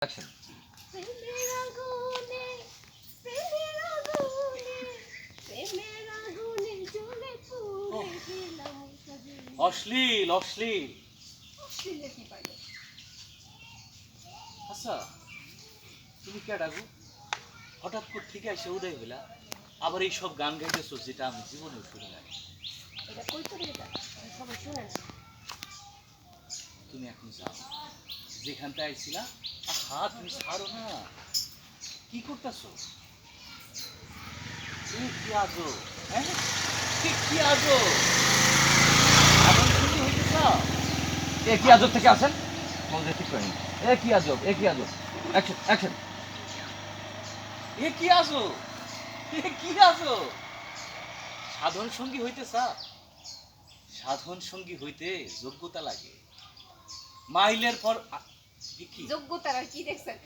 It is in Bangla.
অ্যাকশন। প্রেমের আগুনে, প্রেমের আগুনে, প্রেমের আগুনে জ্বলে পুড়ে গেলাম সজনী। অশ্লীল অশ্লীল। অশ্লীলে কি পাইলো? আচ্ছা, তুমি কে ডাকো? হঠাৎ করে থেকে এসে উদয় হইলা, আবার এই সব গান গাইতেছো যেটা আমি জীবনেও শুনি নাই। এটা কই করে এটা? সবাই শুনে না। তুমি এখন যাও, যেখানটা আইছিলা। আহা, তুমি ছাড়ো না। কি করতেছো? কি আজো? হ্যাঁ, কি আজো? এখন শুরু হইতেছ? এ কি আজব থেকে আসেন? বলতে ঠিক করেন। এ কি আজব? এ কি আজব? Action action. এ কি আজো? এ কি আজো? সাধন সঙ্গী হইতে চাও? সাধন সঙ্গী হইতে যোগ্যতা লাগে। মাইলের পর এ কি? যোগ্যতার আর কি দেখছেন?